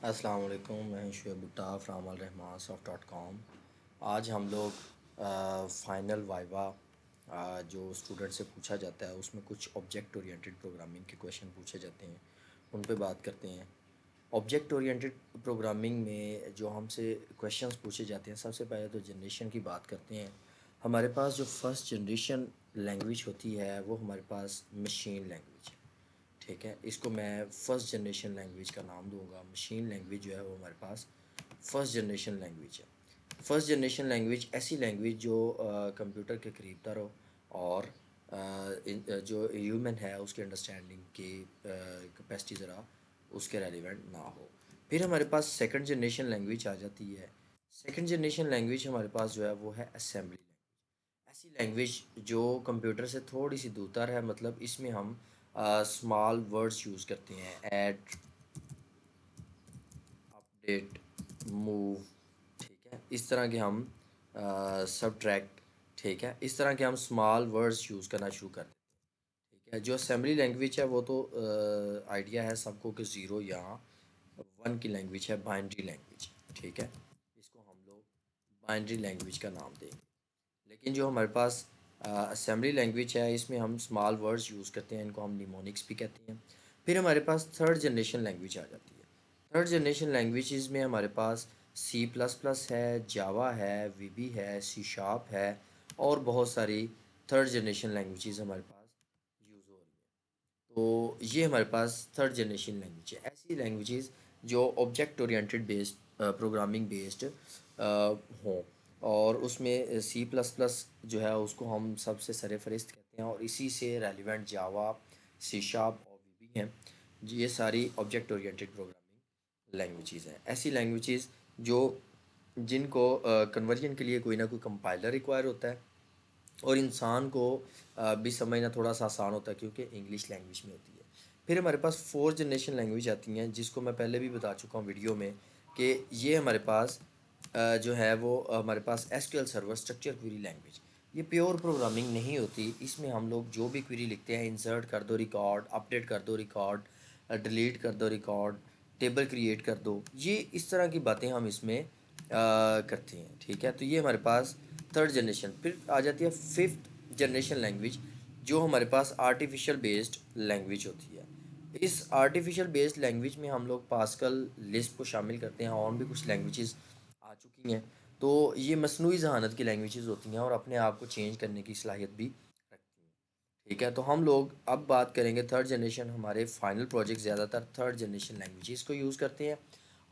अस्सलाम वालेकुम, मैं शुएब भुट्टा फ्राम अल रहमान soft.com। आज हम लोग फ़ाइनल वाइवा जो स्टूडेंट से पूछा जाता है उसमें कुछ ऑब्जेक्ट ओरिएंटेड प्रोग्रामिंग के क्वेश्चन पूछे जाते हैं, उन पे बात करते हैं। ऑब्जेक्ट ओरिएंटेड प्रोग्रामिंग में जो हमसे क्वेश्चंस पूछे जाते हैं, सबसे पहले तो जनरेशन की बात करते हैं। हमारे पास जो फर्स्ट जनरेशन लैंग्वेज होती है वो हमारे पास मशीन लैंग्वेज है। ठीक है, इसको मैं फ़र्स्ट जनरेशन लैंग्वेज का नाम दूंगा। मशीन लैंग्वेज जो है वो हमारे पास फ़र्स्ट जनरेशन लैंग्वेज है। फ़र्स्ट जनरेशन लैंग्वेज ऐसी लैंग्वेज जो कंप्यूटर के करीब तर हो और जो ह्यूमन है उसके अंडरस्टैंडिंग की कैपेसिटी ज़रा उसके रेलिवेंट ना हो। फिर हमारे पास सेकंड जनरेशन लैंग्वेज आ जाती है। सेकंड जनरेशन लैंग्वेज हमारे पास जो है वो है असेंबली लैंग्वेज। ऐसी लैंग्वेज जो कंप्यूटर से थोड़ी सी दूर है, मतलब इसमें हम स्मॉल वर्ड्स यूज़ करते हैं। ऐड, अपडेट, मूव, ठीक है, इस तरह के हम सब्ट्रैक्ट, ठीक है, इस तरह के हम स्मॉल वर्ड्स यूज़ करना शुरू कर देते हैं। ठीक है, जो असेंबली लैंग्वेज है वो तो आइडिया है सबको कि ज़ीरो या वन की लैंग्वेज है, बाइनरी लैंग्वेज। ठीक है, इसको हम लोग बाइनरी लैंग्वेज का नाम देंगे। लेकिन जो हमारे पास असेंबली लैंग्वेज है इसमें हम स्मॉल वर्ड्स यूज़ करते हैं, इनको हम निमोनिक्स भी कहते हैं। फिर हमारे पास थर्ड जनरेशन लैंग्वेज आ जाती है। थर्ड जनरेशन लैंग्वेजेस में हमारे पास सी प्लस प्लस है, जावा है, वीबी है, सी शार्प है और बहुत सारी थर्ड जनरेशन लैंग्वेजेस हमारे पास यूज़ हो रही हैं। तो ये हमारे पास थर्ड जनरेशन लैंग्वेज है। ऐसी लैंग्वेजेस जो object oriented based programming based हों, और उसमें सी प्लस प्लस जो है उसको हम सबसे सरफहरिस्त कहते हैं और इसी से रेलिवेंट जावा, सी शार्प और वीबी हैं। ये सारी ऑब्जेक्ट ओरिएंटेड प्रोग्रामिंग लैंग्वेजेस हैं। ऐसी लैंग्वेजेस जो जिनको कन्वर्जन के लिए कोई ना कोई कंपाइलर रिक्वायर होता है और इंसान को भी समझना थोड़ा सा आसान होता है क्योंकि इंग्लिश लैंग्वेज में होती है। फिर हमारे पास फोर्थ जनरेशन लैंग्वेज आती हैं जिसको मैं पहले भी बता चुका हूँ वीडियो में कि ये हमारे पास जो है वो हमारे पास SQL server structure query language. ये प्योर प्रोग्रामिंग नहीं होती, इसमें हम लोग जो भी क्वेरी लिखते हैं, इंसर्ट कर दो रिकॉर्ड, अपडेट कर दो रिकॉर्ड, डिलीट कर दो रिकॉर्ड, टेबल क्रिएट कर दो, ये इस तरह की बातें हम इसमें करते हैं। ठीक है, तो ये हमारे पास थर्ड जनरेशन। फिर आ जाती है फिफ्थ जनरेशन लैंग्वेज जो हमारे पास आर्टिफिशियल बेस्ड लैंग्वेज होती है। इस आर्टिफिशियल बेस्ड लैंग्वेज में हम लोग पास्कल, लिस्प को शामिल करते हैं और भी कुछ लैंग्वेजेस आ चुकी हैं। तो ये मसनूई जहानत की लैंग्वेजेस होती हैं और अपने आप को चेंज करने की सलाहियत भी रखती हैं। ठीक है, तो हम लोग अब बात करेंगे थर्ड जनरेशन। हमारे फाइनल प्रोजेक्ट ज़्यादातर थर्ड जनरेशन लैंग्वेजेस को यूज़ करते हैं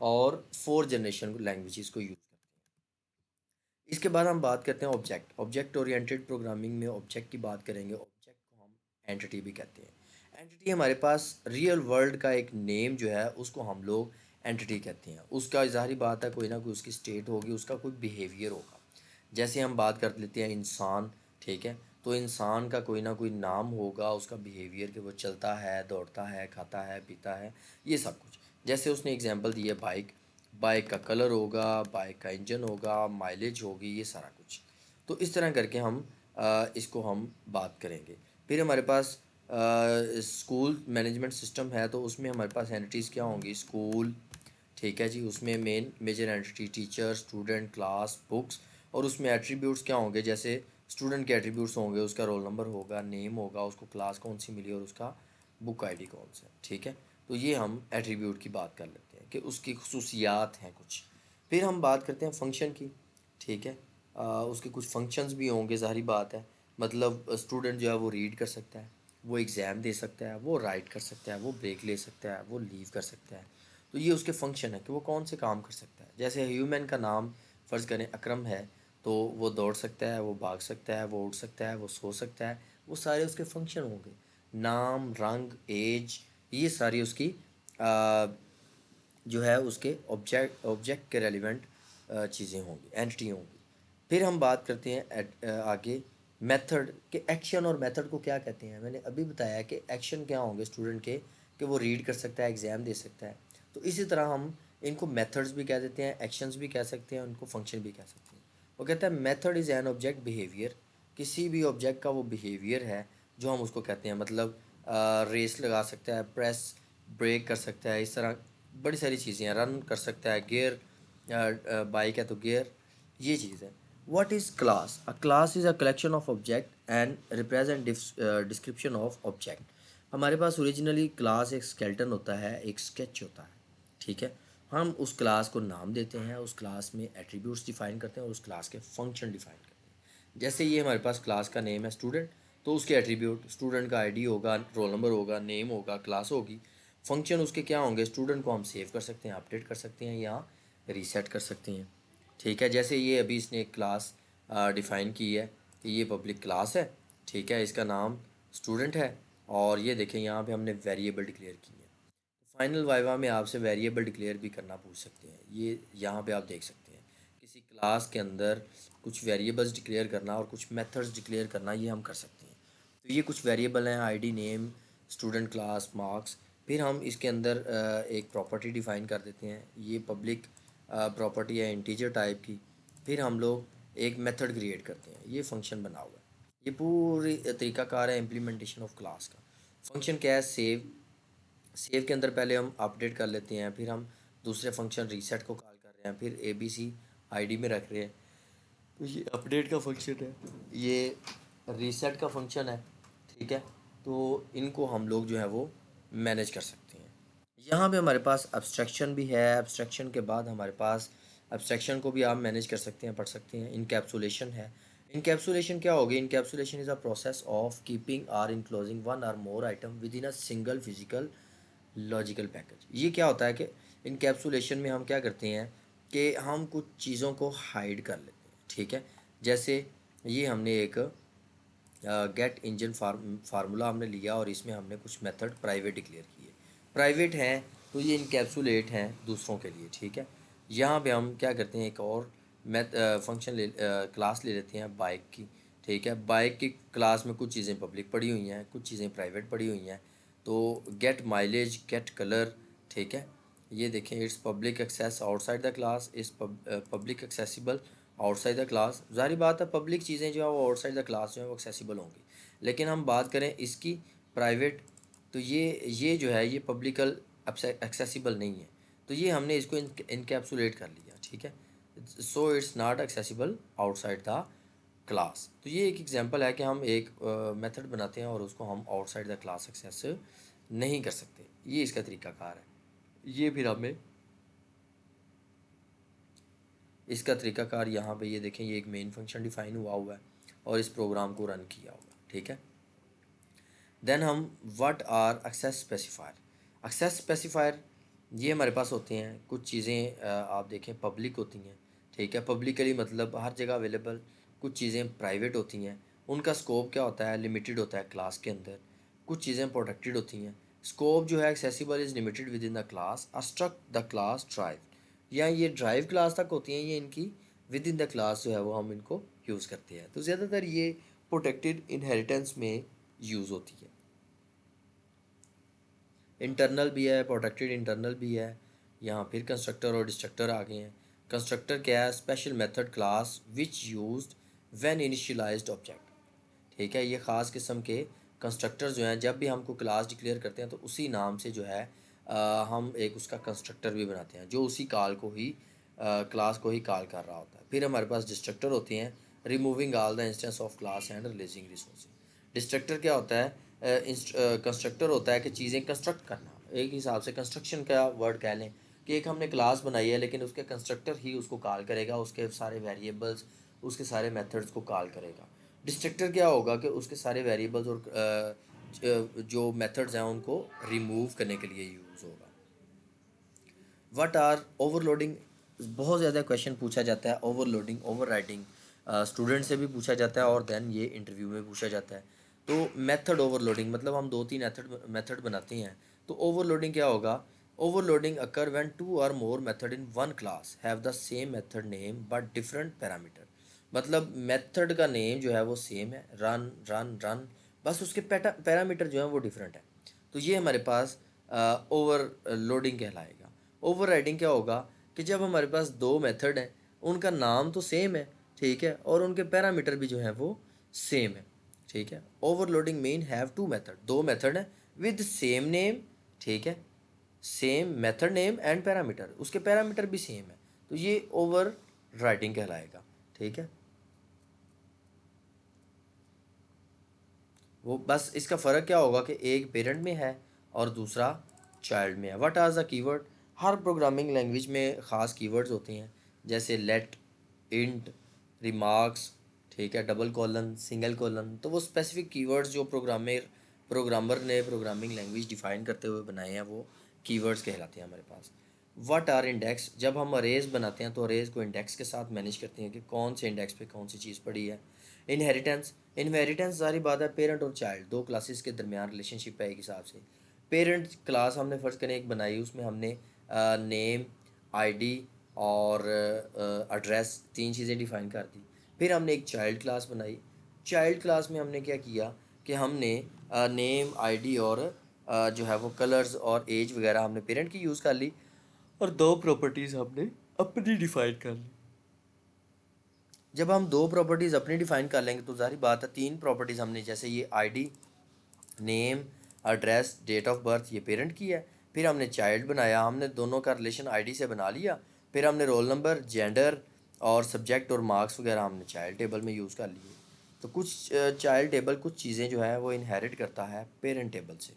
और फोर्थ जनरेशन लैंग्वेजेस को यूज़ करते हैं। इसके बाद हम बात करते हैं ऑब्जेक्ट। ऑब्जेक्ट ओरिएंटेड प्रोग्रामिंग में ऑब्जेक्ट की बात करेंगे। ऑब्जेक्ट को हम एंटिटी भी कहते हैं। एंटिटी हमारे पास रियल वर्ल्ड का एक नेम जो है उसको हम लोग एंटिटी कहते हैं। उसका ज़ाहिर बात है कोई ना कोई उसकी स्टेट होगी, उसका कोई बिहेवियर होगा। जैसे हम बात कर लेते हैं इंसान, ठीक है, तो इंसान का कोई ना कोई नाम होगा, उसका बिहेवियर कि वो चलता है, दौड़ता है, खाता है, पीता है, ये सब कुछ। जैसे उसने एग्जांपल दी है बाइक, बाइक का कलर होगा, बाइक का इंजन होगा, माइलेज होगी, ये सारा कुछ। तो इस तरह करके हम इसको हम बात करेंगे। फिर हमारे पास स्कूल मैनेजमेंट सिस्टम है, तो उसमें हमारे पास एंटिटीज़ क्या होंगी? स्कूल, ठीक है जी, उसमें main major entity teacher, student, class, books. और उसमें एट्रीब्यूट्स क्या होंगे? जैसे स्टूडेंट के एट्रीब्यूट्स होंगे, उसका रोल नंबर होगा, नेम होगा, उसको क्लास कौन सी मिली और उसका बुक आईडी कौन सा है। ठीक है, तो ये हम एट्रीब्यूट की बात कर लेते हैं कि उसकी खसूसियात हैं कुछ। फिर हम बात करते हैं फंक्शन की। ठीक है, उसके कुछ फंक्शंस भी होंगे, ज़ाहिर बात है। मतलब स्टूडेंट जो है वो रीड कर सकता है, वो एग्ज़ाम दे सकता है, वो राइट कर सकता है, वो ब्रेक ले सकता है, वो लीव कर सकता है। तो ये उसके फंक्शन है कि वो कौन से काम कर सकता है। जैसे ह्यूमन का नाम फ़र्ज़ करें अकरम है, तो वो दौड़ सकता है, वो भाग सकता है, वो उड़ सकता है, वो सो सकता है, वो सारे उसके फंक्शन होंगे। नाम, रंग, एज, ये सारी उसकी आ, जो है उसके ऑब्जेक्ट ऑब्जेक्ट के रेलिवेंट चीज़ें होंगी, एंटिटी होंगी। फिर हम बात करते हैं आगे मेथड के। एक्शन और मेथड को क्या कहते हैं? मैंने अभी बताया कि एक्शन क्या होंगे स्टूडेंट के, कि वो रीड कर सकता है, एग्ज़ाम दे सकता है। तो इसी तरह हम इनको मेथड्स भी कह देते हैं, एक्शंस भी कह सकते हैं, उनको फंक्शन भी कह सकते हैं। वो कहता है method is an object behaviour. किसी भी ऑब्जेक्ट का वो बिहेवियर है जो हम उसको कहते हैं। मतलब रेस लगा सकता है, प्रेस ब्रेक कर सकता है, इस तरह बड़ी सारी चीज़ें हैं, रन कर सकता है, गियर, बाइक है तो गियर, ये चीज़ है। What is class? A class is a collection of object and represent description of object. हमारे पास ओरिजिनली क्लास एक स्केलेटन होता है, एक स्केच होता है, ठीक है। हम उस क्लास को नाम देते हैं, उस क्लास में एट्रीब्यूट्स डिफाइन करते हैं और उस क्लास के फंक्शन डिफाइन करते हैं। जैसे ये हमारे पास क्लास का नेम है स्टूडेंट, तो उसके एट्रीब्यूट स्टूडेंट का आईडी होगा, रोल नंबर होगा, नेम होगा, क्लास होगी। फंक्शन उसके क्या होंगे? स्टूडेंट को हम सेव कर सकते हैं, अपडेट कर सकते हैं या रीसेट कर सकते हैं, ठीक है। जैसे ये अभी इसने एक क्लास डिफ़ाइन की है कि ये पब्लिक क्लास है, ठीक है, इसका नाम स्टूडेंट है, और ये देखें यहाँ पे हमने वेरिएबल डिक्लेयर की है। फाइनल वाइवा में आपसे वेरिएबल डिक्लेयर भी करना पूछ सकते हैं, ये यहाँ पे आप देख सकते हैं। किसी क्लास के अंदर कुछ वेरिएबल्स डिक्लेयर करना और कुछ मेथड्स डिक्लेयर करना, ये हम कर सकते हैं। तो ये कुछ वेरिएबल हैं, ID, name, student, class, marks. फिर हम इसके अंदर एक प्रॉपर्टी डिफ़ाइन कर देते हैं, ये पब्लिक प्रॉपर्टी है इंटीजर टाइप की। फिर हम लोग एक मेथड क्रिएट करते हैं, ये फंक्शन बना हुआ है। ये पूरी तरीकाकार है इम्प्लीमेंटेशन ऑफ क्लास का। फंक्शन क्या है? सेव। सेव के अंदर पहले हम अपडेट कर लेते हैं, फिर हम दूसरे फंक्शन रीसेट को कॉल कर रहे हैं, फिर ABC आईडी में रख रहे हैं। तो ये अपडेट का फंक्शन है, ये रीसेट का फंक्शन है, ठीक है। तो इनको हम लोग जो है वो मैनेज कर सकते हैं। यहाँ पे हमारे पास अब्स्ट्रैक्शन भी है। अब्स्ट्रैक्शन के बाद हमारे पास, अब्स्ट्रैक्शन को भी आप मैनेज कर सकते हैं, पढ़ सकते हैं। इनकैप्सुलेशन है। इनकैप्सुलेशन क्या होगी? Encapsulation is a process of keeping or enclosing one और more item within a single physical logical package. ये क्या होता है कि इनकैप्सुलेशन में हम क्या करते हैं कि हम कुछ चीज़ों को हाइड कर लेते हैं, ठीक है। जैसे ये हमने एक गेट इंजन फार्मूला हमने लिया और इसमें हमने कुछ मेथड प्राइवेट डिक्लेयर किए। प्राइवेट हैं तो ये इनकैप्सुलेट हैं दूसरों के लिए, ठीक है। यहाँ पे हम क्या करते हैं, एक और फंक्शन क्लास ले लेते हैं बाइक की, ठीक है। बाइक की क्लास में कुछ चीज़ें पब्लिक पड़ी हुई हैं, कुछ चीज़ें प्राइवेट पड़ी हुई हैं। तो गेट माइलेज, गेट कलर, ठीक है। ये देखें, it's public access outside the class, is public accessible outside the class. ज़ाहिर बात है पब्लिक चीज़ें जो है वो आउटसाइड द क्लास जो है वो एक्सेसिबल होंगी। लेकिन हम बात करें इसकी प्राइवेट, तो ये जो है ये पब्लिकल एक्सेसिबल नहीं है। तो ये हमने इसको इनकैप्सुलेट कर लिया, ठीक है। So it's not accessible outside the class. तो ये एक एग्जांपल है कि हम एक मेथड बनाते हैं और उसको हम आउटसाइड द क्लास एक्सेस नहीं कर सकते। ये इसका तरीकाकार है। ये फिर हमें इसका तरीकाकार यहाँ पे ये देखें, ये एक मेन फंक्शन डिफाइन हुआ है और इस प्रोग्राम को रन किया हुआ है, ठीक है। देन हम what are access specifier. Access specifier ये हमारे पास होते हैं कुछ चीज़ें आप देखें पब्लिक होती हैं, ठीक है। पब्लिकली मतलब हर जगह अवेलेबल। कुछ चीज़ें प्राइवेट होती हैं, उनका स्कोप क्या होता है? लिमिटेड होता है क्लास के अंदर। कुछ चीज़ें प्रोटेक्टेड होती हैं। स्कोप जो है accessible is limited within the class abstract the class drive, या ये ड्राइव क्लास तक होती हैं, ये इनकी विद इन द क्लास जो है वो हम इनको यूज़ करते हैं। तो ज़्यादातर ये प्रोटेक्टेड इनहेरिटेंस में यूज़ होती है। इंटरनल भी है, प्रोटेक्टेड इंटरनल भी है। यहाँ फिर कंस्ट्रक्टर और डिस्ट्रक्टर आ गए हैं। कंस्ट्रक्टर क्या है? Special method class which used when initialised object, ठीक है। ये ख़ास किस्म के कंस्ट्रक्टर जो हैं, जब भी हमको क्लास डिक्लेयर करते हैं तो उसी नाम से जो है हम एक उसका कंस्ट्रक्टर भी बनाते हैं जो उसी कॉल को ही क्लास को ही कॉल कर रहा होता है। फिर हमारे पास डिस्ट्रक्टर होते हैं, removing all the instance of class and releasing resource. Destructor क्या होता है? कंस्ट्रक्टर होता है कि चीज़ें कंस्ट्रक्ट करना, एक हिसाब से कंस्ट्रक्शन का वर्ड कह लें कि एक हमने क्लास बनाई है लेकिन उसके कंस्ट्रक्टर ही उसको कॉल करेगा, उसके सारे वेरिएबल्स, उसके सारे मेथड्स को कॉल करेगा। डिस्ट्रक्टर क्या होगा कि उसके सारे वेरिएबल्स और जो मेथड्स हैं उनको रिमूव करने के लिए यूज़ होगा। What are overloading? बहुत ज़्यादा क्वेश्चन पूछा जाता है, ओवरलोडिंग, ओवरराइटिंग स्टूडेंट से भी पूछा जाता है और देन ये इंटरव्यू में पूछा जाता है। तो मेथड ओवरलोडिंग मतलब हम दो तीन मेथड बनाते हैं। तो ओवरलोडिंग क्या होगा? ओवरलोडिंग अकर व्हेन टू और मोर method in one class have the same method name but different parameter. मतलब मेथड का नेम जो है वो सेम है, रन रन रन, बस उसके पैरामीटर जो है वो डिफरेंट है। तो ये हमारे पास ओवरलोडिंग कहलाएगा। ओवरराइडिंग क्या होगा कि जब हमारे पास दो मेथड हैं, उनका नाम तो सेम है, ठीक है, और उनके पैरामीटर भी जो है वो सेम है, ठीक है। Overloading mean have to method, दो मेथड हैं विद सेम नेम, ठीक है, same method name and parameter, उसके पैरामीटर भी सेम है, तो ये ओवर राइटिंग कहलाएगा। ठीक है, वो बस इसका फ़र्क क्या होगा कि एक पेरेंट में है और दूसरा चाइल्ड में है। व्हाट आर द कीवर्ड, हर प्रोग्रामिंग लैंग्वेज में ख़ास कीवर्ड्स होते हैं, जैसे लेट, इंट, रिमार्क्स, ठीक है, डबल कॉलन, सिंगल कॉलन, तो वो स्पेसिफिक कीवर्ड्स जो प्रोग्रामर ने प्रोग्रामिंग लैंग्वेज डिफ़ाइन करते हुए बनाए हैं, वो कीवर्ड्स कहलाते हैं हमारे पास। व्हाट आर इंडेक्स, जब हम अरेज बनाते हैं तो अरेज को इंडेक्स के साथ मैनेज करते हैं कि कौन से इंडेक्स पे कौन सी चीज़ पड़ी है। इनहेरिटेंस, इनहेरिटेंस सारी बात है पेरेंट और चाइल्ड, दो क्लासेस के दरमियान रिलेशनशिप है एक हिसाब से। पेरेंट क्लास हमने फ़र्ज़ करें एक बनाई, उसमें हमने नेम, आईडी और एड्रेस, तीन चीज़ें डिफ़ाइन कर दी। फिर हमने एक चाइल्ड क्लास बनाई, चाइल्ड क्लास में हमने क्या किया कि हमने नेम, आईडी और जो है वो कलर्स और एज वगैरह हमने पेरेंट की यूज़ कर ली, और दो प्रॉपर्टीज़ हमने अपनी डिफ़ाइन कर ली। जब हम दो प्रॉपर्टीज़ अपनी डिफ़ाइन कर लेंगे तो ज़ाहिर बात है तीन प्रॉपर्टीज़ हमने, जैसे ये ID, name, address, date of birth, ये पेरेंट की है। फिर हमने चाइल्ड बनाया, हमने दोनों का रिलेशन आईडी से बना लिया। फिर हमने रोल नंबर, जेंडर और सब्जेक्ट और मार्क्स वगैरह हमने चाइल्ड टेबल में यूज़ कर लिए। तो कुछ चाइल्ड टेबल कुछ चीज़ें जो है वो इनहेरिट करता है पेरेंट टेबल से।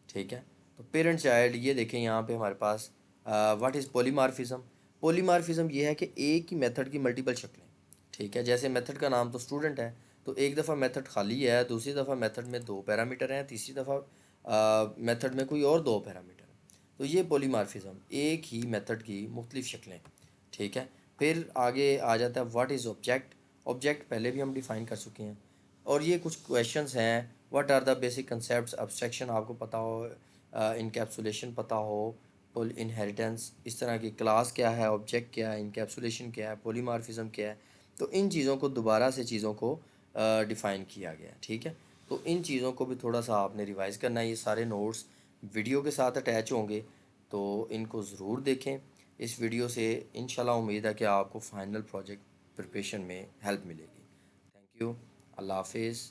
ठीक है, तो पेरेंट चाइल्ड, ये देखें यहाँ पे हमारे पास व्हाट इज़ पॉलीमार्फिज्म। पॉलीमार्फिज्म ये है कि एक ही मेथड की मल्टीपल शक्लें। ठीक है, जैसे मेथड का नाम तो स्टूडेंट है, तो एक दफ़ा मेथड खाली है, दूसरी दफ़ा मेथड में दो पैरामीटर हैं, तीसरी दफ़ा मेथड में कोई और दो पैरामीटर हैं। तो ये पॉलीमार्फिज्म, एक ही मेथड की मुख्तलिफ शक्लें। ठीक है, फिर आगे आ जाता है व्हाट इज़ ऑब्जेक्ट। ऑब्जेक्ट पहले भी हम डिफ़ाइन कर चुके हैं, और ये कुछ क्वेश्चंस हैं। What are the basic concept, abstraction आपको पता हो, इनकैप्सुलेशन पता हो, पोल इनहेरिटेंस, इस तरह की क्लास क्या है, ऑब्जेक्ट क्या है, इनकैप्सुलेशन क्या है, पॉलीमार्फिज्म क्या है। तो इन चीज़ों को दोबारा से चीज़ों को डिफ़ाइन किया गया है। ठीक है, तो इन चीज़ों को भी थोड़ा सा आपने रिवाइज़ करना है। ये सारे नोट्स वीडियो के साथ अटैच होंगे, तो इनको ज़रूर देखें। इस वीडियो से इंशाल्लाह उम्मीद है कि आपको फाइनल प्रोजेक्ट प्रिपरेशन में हेल्प मिलेगी। थैंक यू, अल्लाह हाफिज़।